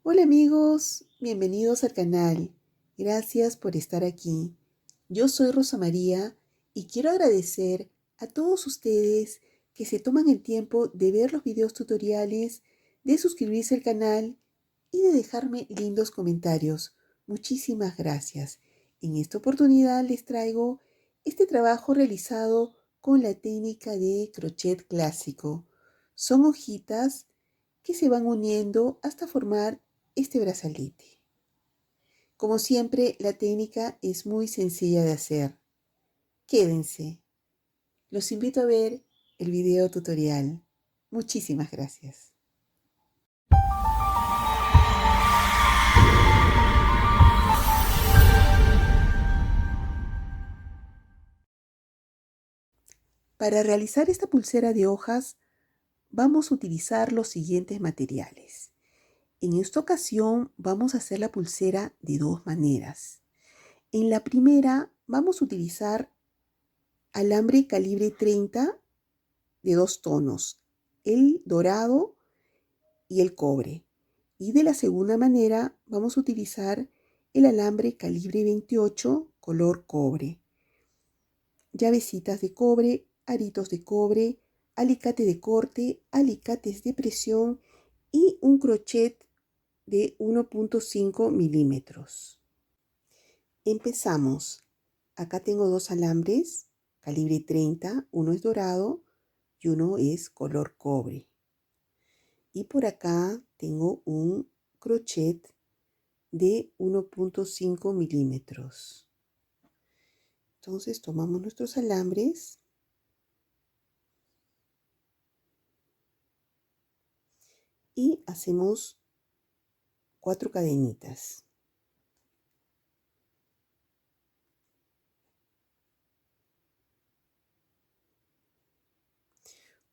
Hola amigos, bienvenidos al canal. Gracias por estar aquí. Yo soy Rosa María y quiero agradecer a todos ustedes que se toman el tiempo de ver los videos tutoriales, de suscribirse al canal y de dejarme lindos comentarios. Muchísimas gracias. En esta oportunidad les traigo este trabajo realizado con la técnica de crochet clásico. Son hojitas que se van uniendo hasta formar este brazalete. Como siempre, la técnica es muy sencilla de hacer. Quédense. Los invito a ver el video tutorial. Muchísimas gracias. Para realizar esta pulsera de hojas, vamos a utilizar los siguientes materiales. En esta ocasión vamos a hacer la pulsera de dos maneras. En la primera vamos a utilizar alambre calibre 30 de dos tonos, el dorado y el cobre. Y de la segunda manera vamos a utilizar el alambre calibre 28 color cobre. Llavecitas de cobre, aritos de cobre, alicate de corte, alicates de presión y un crochet de 1.5 milímetros. Empezamos. Acá tengo dos alambres calibre 30, uno es dorado y uno es color cobre. Y por acá tengo un crochet de 1.5 milímetros. Entonces tomamos nuestros alambres y hacemos 4 cadenitas.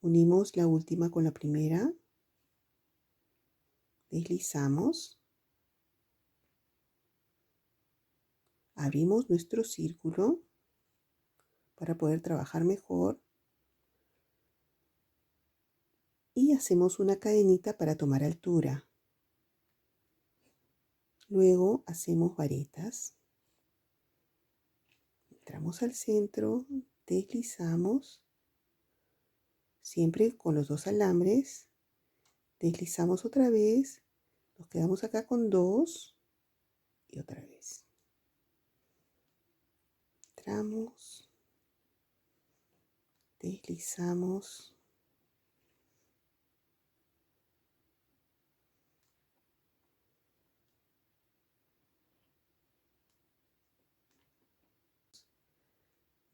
Unimos la última con la primera, deslizamos, abrimos nuestro círculo para poder trabajar mejor y hacemos una cadenita para tomar altura. Luego hacemos varetas, entramos al centro, deslizamos, siempre con los dos alambres, deslizamos otra vez, nos quedamos acá con dos y otra vez. Entramos, deslizamos,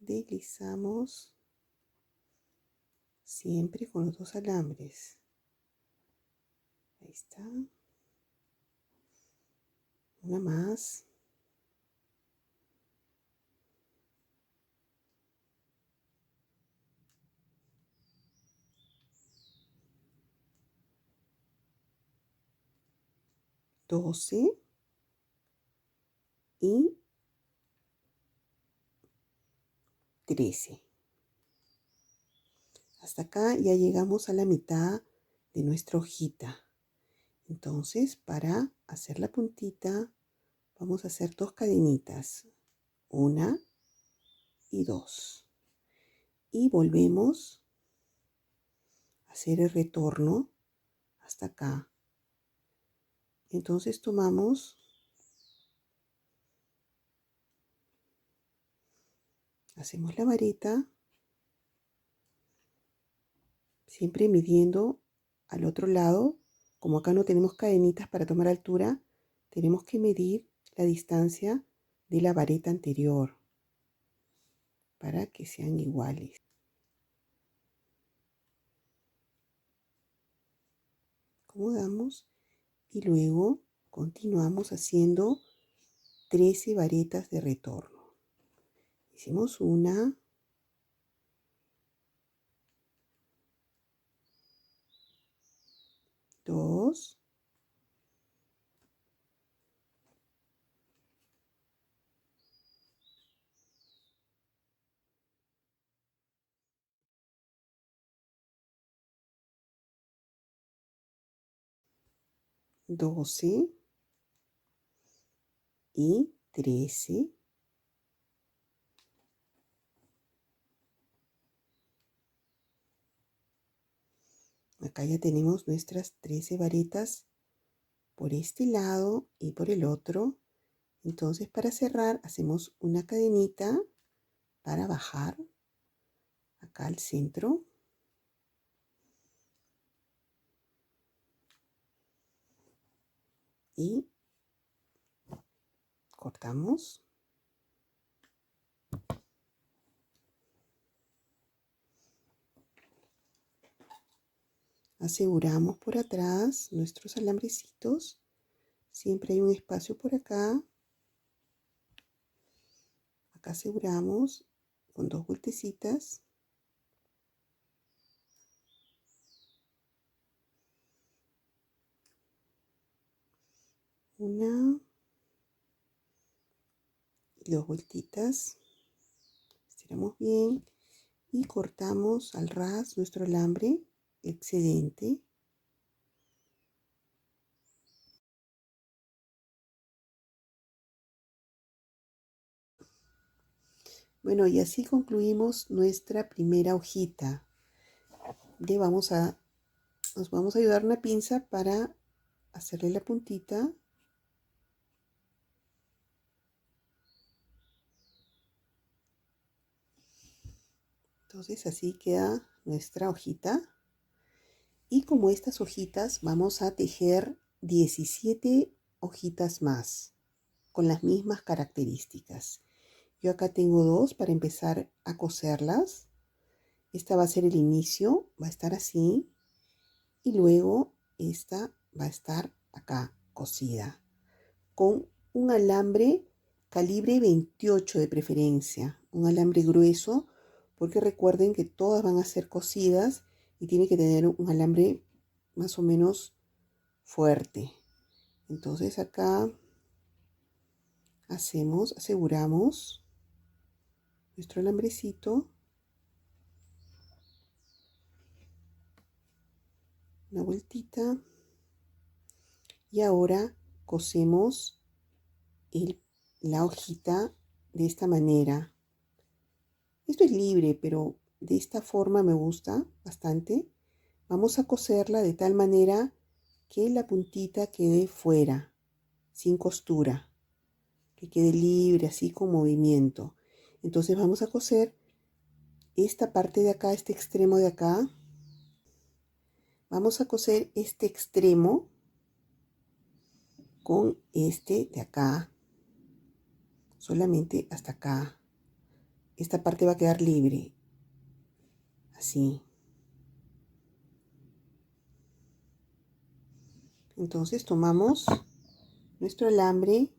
deslizamos, siempre con los dos alambres. Ahí está. Una más. Doce. Y 13. Hasta acá ya llegamos a la mitad de nuestra hojita. Entonces, para hacer la puntita, vamos a hacer dos cadenitas. Una y dos. Y volvemos a hacer el retorno hasta acá. Entonces tomamos, hacemos la vareta, siempre midiendo al otro lado. Como acá no tenemos cadenitas para tomar altura, tenemos que medir la distancia de la vareta anterior para que sean iguales. Acomodamos y luego continuamos haciendo 13 varetas de retorno. Hicimos una, dos, 12 y 13. Acá ya tenemos nuestras 13 varetas por este lado y por el otro. Entonces, para cerrar hacemos una cadenita para bajar acá al centro y cortamos. Aseguramos por atrás nuestros alambrecitos. Siempre hay un espacio por acá. Acá aseguramos con 2 vueltecitas. Una y 2 vueltitas. Estiramos bien y cortamos al ras nuestro alambre excedente. Bueno, y así concluimos nuestra primera hojita. Nos vamos a ayudar una pinza para hacerle la puntita. Entonces así queda nuestra hojita. Y como estas hojitas vamos a tejer 17 hojitas más con las mismas características. Yo acá tengo 2 para empezar a coserlas. Esta va a ser el inicio, va a estar así. Y luego esta va a estar acá cosida con un alambre calibre 28 de preferencia, un alambre grueso, porque recuerden que todas van a ser cosidas y tiene que tener un alambre más o menos fuerte. Entonces acá aseguramos nuestro alambrecito, una vueltita, y ahora cosemos la hojita de esta manera. Esto es libre, pero de esta forma me gusta bastante. Vamos a coserla de tal manera que la puntita quede fuera, sin costura, que quede libre, así con movimiento. Entonces vamos a coser esta parte de acá, este extremo de acá. Vamos a coser este extremo con este de acá, solamente hasta acá. Esta parte va a quedar libre, así. Entonces tomamos nuestro alambre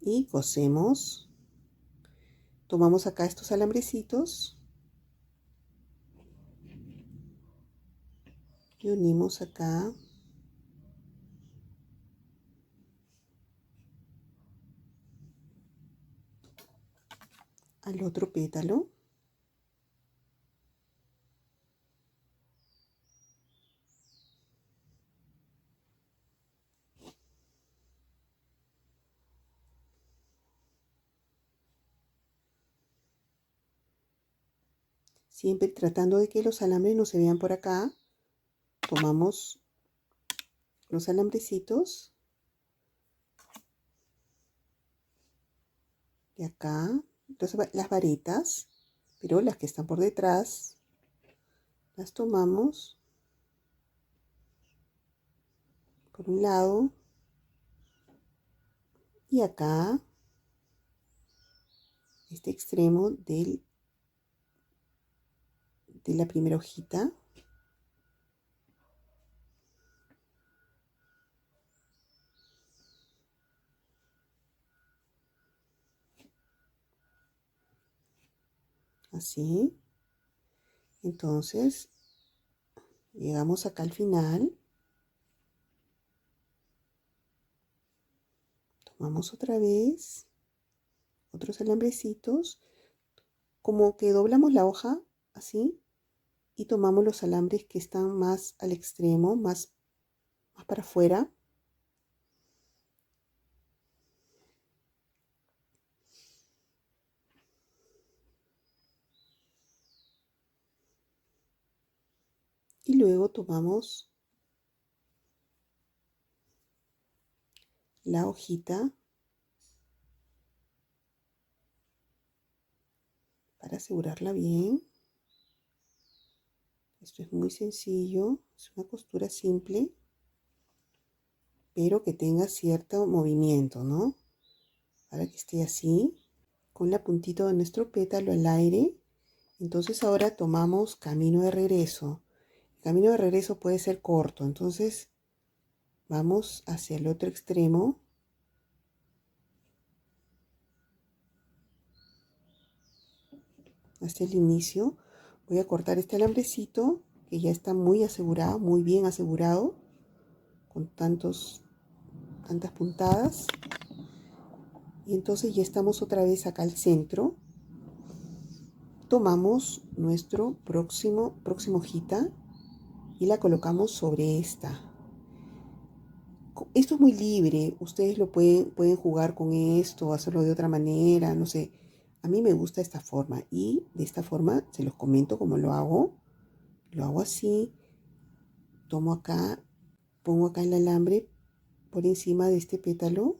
y cosemos. Tomamos acá estos alambrecitos y unimos acá al otro pétalo. Siempre tratando de que los alambres no se vean por acá. Tomamos los alambrecitos de acá, las varetas, pero las que están por detrás, las tomamos por un lado y acá, este extremo de la primera hojita. Así. Entonces, llegamos acá al final. Tomamos otra vez otros alambrecitos, como que doblamos la hoja, así, y tomamos los alambres que están más al extremo, más más para afuera. Y luego tomamos la hojita para asegurarla bien. Esto es muy sencillo, es una costura simple, pero que tenga cierto movimiento, ¿no? Para que esté así, con la puntita de nuestro pétalo al aire. Entonces ahora tomamos camino de regreso. El camino de regreso puede ser corto, entonces vamos hacia el otro extremo. Hasta el inicio. Voy a cortar este alambrecito que ya está muy asegurado, muy bien asegurado, con tantas puntadas. Y entonces ya estamos otra vez acá al centro. Tomamos nuestro próxima hojita y la colocamos sobre esta. Esto es muy libre, ustedes lo pueden jugar con esto, hacerlo de otra manera, no sé. A mí me gusta esta forma y de esta forma se los comento cómo lo hago. Lo hago así, tomo acá, pongo acá el alambre por encima de este pétalo.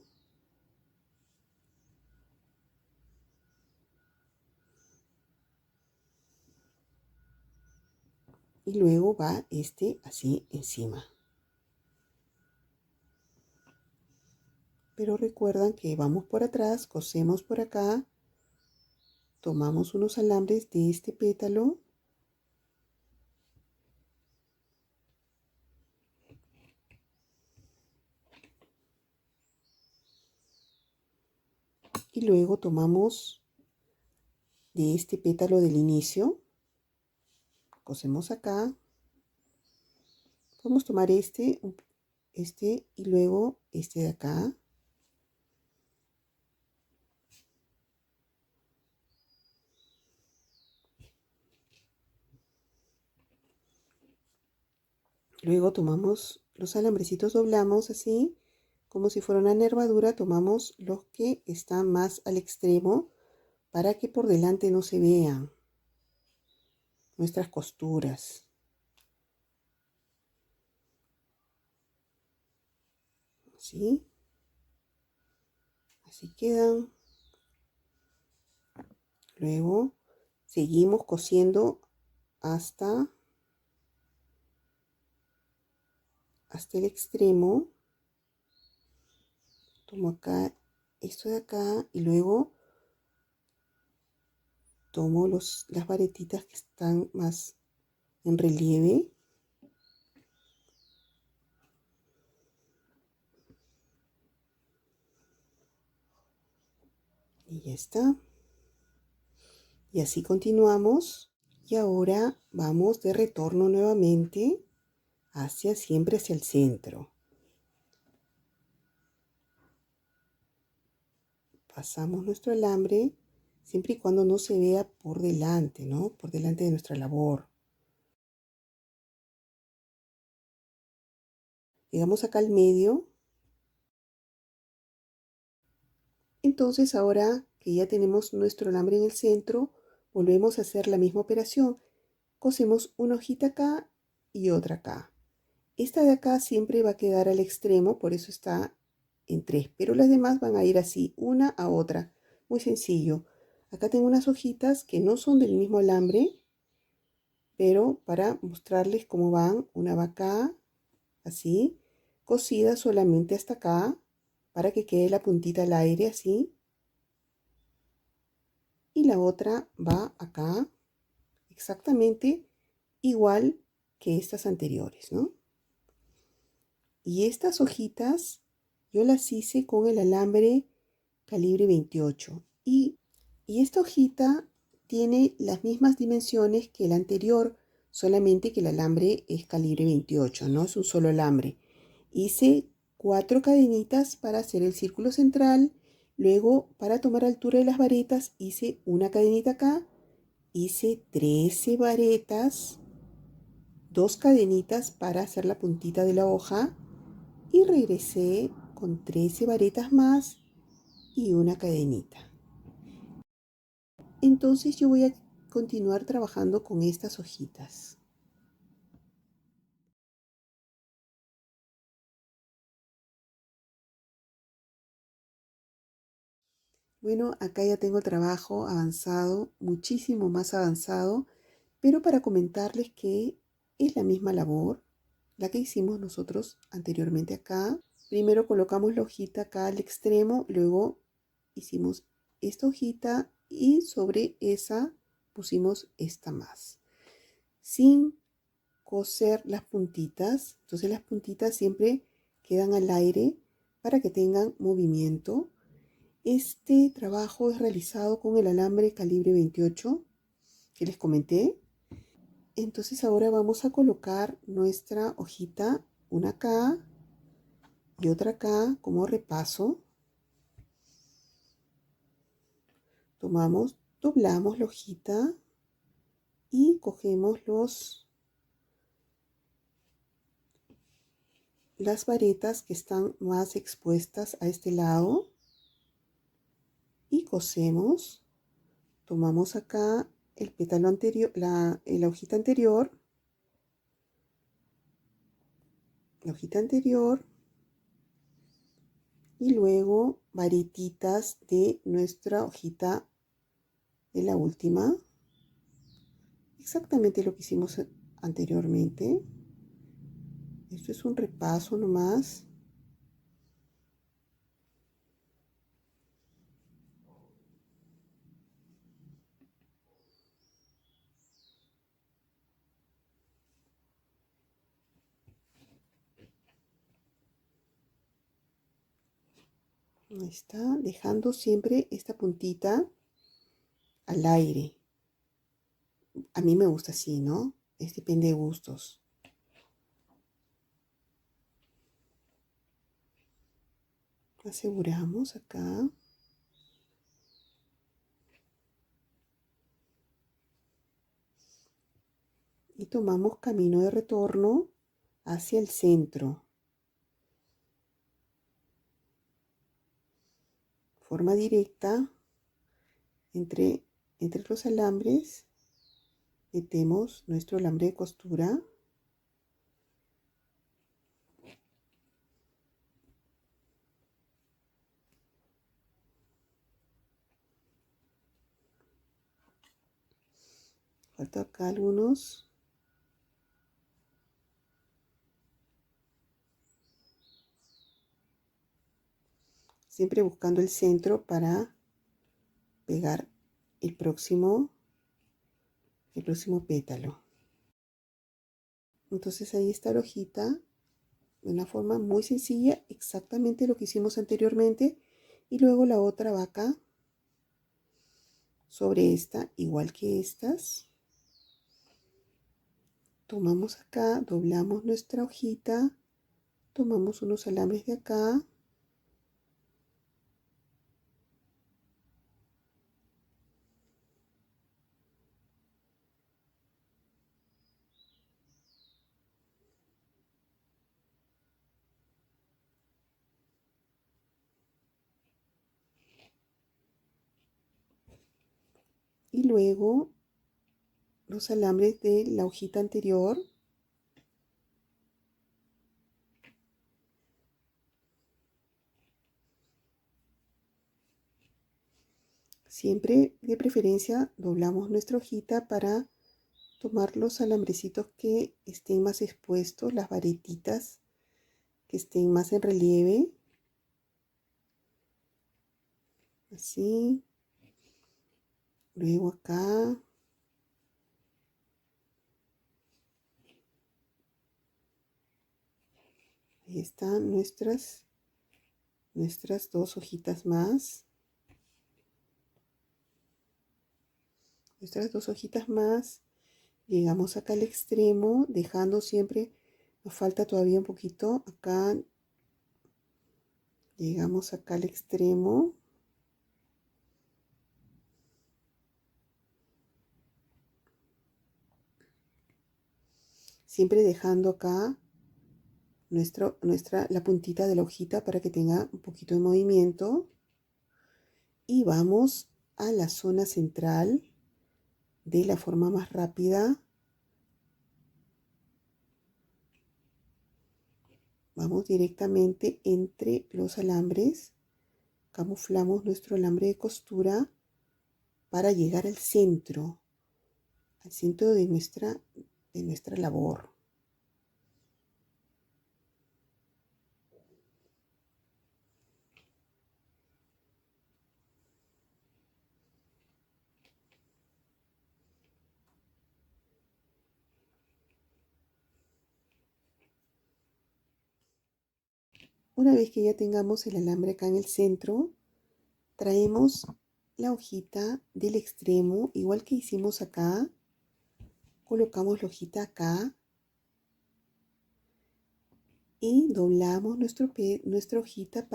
Y luego va este así encima. Pero recuerdan que vamos por atrás, cosemos por acá, tomamos unos alambres de este pétalo y luego tomamos de este pétalo del inicio, cosemos acá, podemos tomar este y luego este de acá. Luego tomamos los alambrecitos, doblamos así, como si fuera una nervadura, tomamos los que están más al extremo para que por delante no se vean nuestras costuras. Así, así quedan. Luego seguimos cosiendo hasta el extremo. Tomo acá esto de acá y luego tomo las varetitas que están más en relieve. Y ya está. Y así continuamos. Y ahora vamos de retorno nuevamente siempre hacia el centro. Pasamos nuestro alambre siempre y cuando no se vea por delante, ¿no? Por delante de nuestra labor. Llegamos acá al medio. Entonces ahora que ya tenemos nuestro alambre en el centro, volvemos a hacer la misma operación. Cosemos una hojita acá y otra acá. Esta de acá siempre va a quedar al extremo, por eso está en 3, pero las demás van a ir así, una a otra. Muy sencillo. Acá tengo unas hojitas que no son del mismo alambre, pero para mostrarles cómo van, una va acá, así, cosida solamente hasta acá, para que quede la puntita al aire, así. Y la otra va acá, exactamente igual que estas anteriores, ¿no? Y estas hojitas yo las hice con el alambre calibre 28 y esta hojita tiene las mismas dimensiones que la anterior, solamente que el alambre es calibre 28, no es un solo alambre. Hice 4 cadenitas para hacer el círculo central, luego para tomar altura de las varetas hice una cadenita acá, hice 13 varetas, 2 cadenitas para hacer la puntita de la hoja y regresé con 13 varetas más y una cadenita. Entonces yo voy a continuar trabajando con estas hojitas. Bueno, acá ya tengo trabajo avanzado, muchísimo más avanzado, pero para comentarles que es la misma labor, la que hicimos nosotros anteriormente acá. Primero colocamos la hojita acá al extremo, luego hicimos esta hojita y sobre esa pusimos esta más, sin coser las puntitas. Entonces las puntitas siempre quedan al aire para que tengan movimiento. Este trabajo es realizado con el alambre calibre 28 que les comenté. Entonces ahora vamos a colocar nuestra hojita, una acá y otra acá como repaso. Tomamos, doblamos la hojita y cogemos las varetas que están más expuestas a este lado y cosemos. Tomamos acá el pétalo anterior, la hojita anterior, y luego varetitas de nuestra hojita de la última. Exactamente lo que hicimos anteriormente. Esto es un repaso nomás. Ahí está, dejando siempre esta puntita al aire. A mí me gusta así, ¿no? Depende de gustos. Aseguramos acá. Y tomamos camino de retorno hacia el centro. Forma directa entre los alambres. Metemos nuestro alambre de costura. Falta acá algunos. Siempre buscando el centro para pegar el próximo pétalo. Entonces ahí está la hojita de una forma muy sencilla, exactamente lo que hicimos anteriormente. Y luego la otra va acá sobre esta, igual que estas. Tomamos acá, doblamos nuestra hojita, tomamos unos alambres de acá. Y luego los alambres de la hojita anterior. Siempre de preferencia doblamos nuestra hojita para tomar los alambrecitos que estén más expuestos, las varetitas que estén más en relieve. Así. Luego acá. Ahí están nuestras dos hojitas más. Nuestras dos hojitas más. Llegamos acá al extremo, dejando siempre, nos falta todavía un poquito acá. Llegamos acá al extremo. Siempre dejando acá la puntita de la hojita para que tenga un poquito de movimiento. Y vamos a la zona central de la forma más rápida. Vamos directamente entre los alambres. Camuflamos nuestro alambre de costura para llegar al centro de nuestra labor. Una vez que ya tengamos el alambre acá en el centro, traemos la hojita del extremo, igual que hicimos acá. Colocamos la hojita acá y doblamos nuestra hojita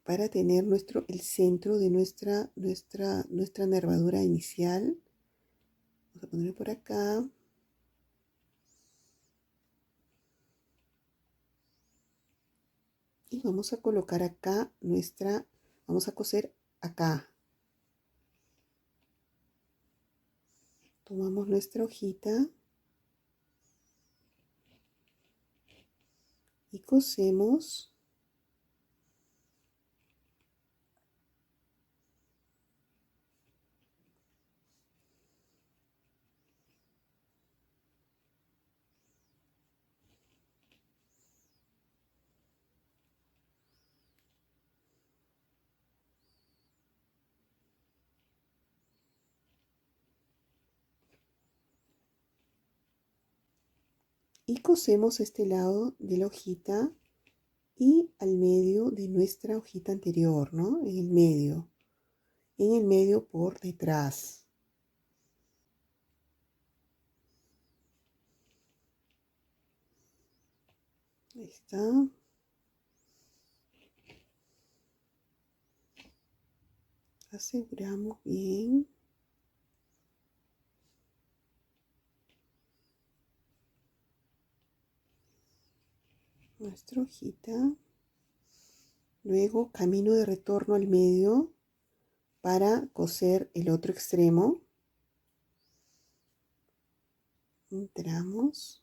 para tener el centro de nuestra nervadura inicial. Vamos a ponerlo por acá. Y vamos a colocar acá vamos a coser acá. Tomamos nuestra hojita y cosemos. Y cosemos este lado de la hojita y al medio de nuestra hojita anterior, ¿no? En el medio por detrás. Ahí está. Aseguramos bien. Nuestra hojita. Luego camino de retorno al medio para coser el otro extremo. Entramos.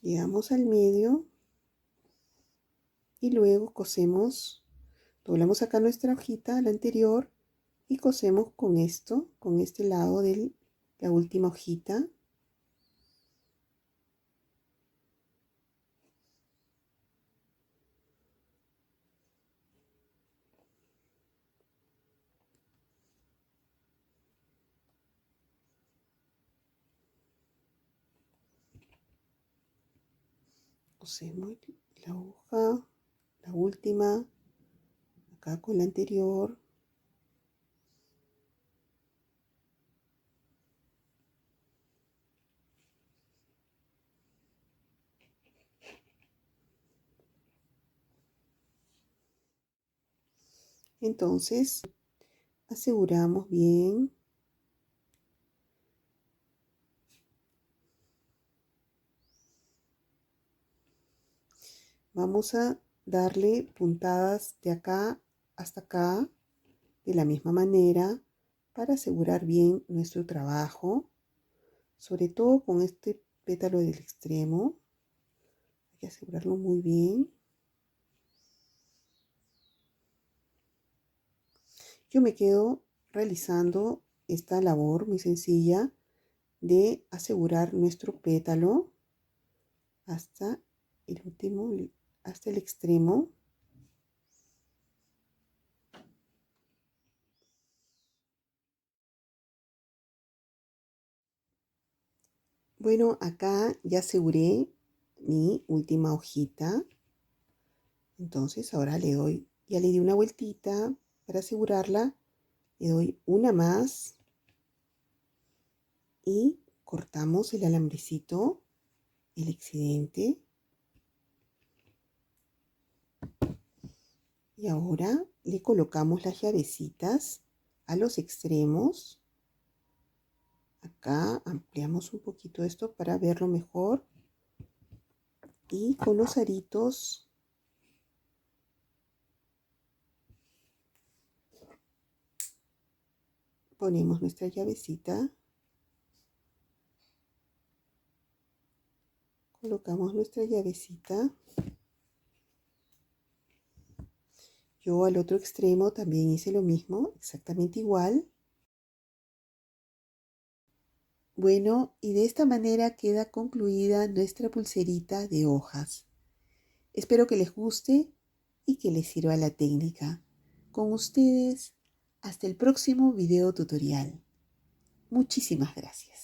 Llegamos al medio y luego cosemos, doblamos acá nuestra hojita, la anterior, y cosemos con este lado de la última hojita. Cosemos la hoja, la última, acá con la anterior. Entonces, aseguramos bien. Vamos a darle puntadas de acá hasta acá de la misma manera para asegurar bien nuestro trabajo, sobre todo con este pétalo del extremo. Hay que asegurarlo muy bien. Yo me quedo realizando esta labor muy sencilla de asegurar nuestro pétalo hasta el último, hasta el extremo. Bueno, acá ya aseguré mi última hojita. Entonces ahora ya le di una vueltita para asegurarla. Le doy una más y cortamos el alambrecito, el excedente. Y ahora le colocamos las llavecitas a los extremos. Acá ampliamos un poquito esto para verlo mejor. Y con los aritos ponemos nuestra llavecita. Colocamos nuestra llavecita. Yo al otro extremo también hice lo mismo, exactamente igual. Bueno, y de esta manera queda concluida nuestra pulserita de hojas. Espero que les guste y que les sirva la técnica. Con ustedes, hasta el próximo video tutorial. Muchísimas gracias.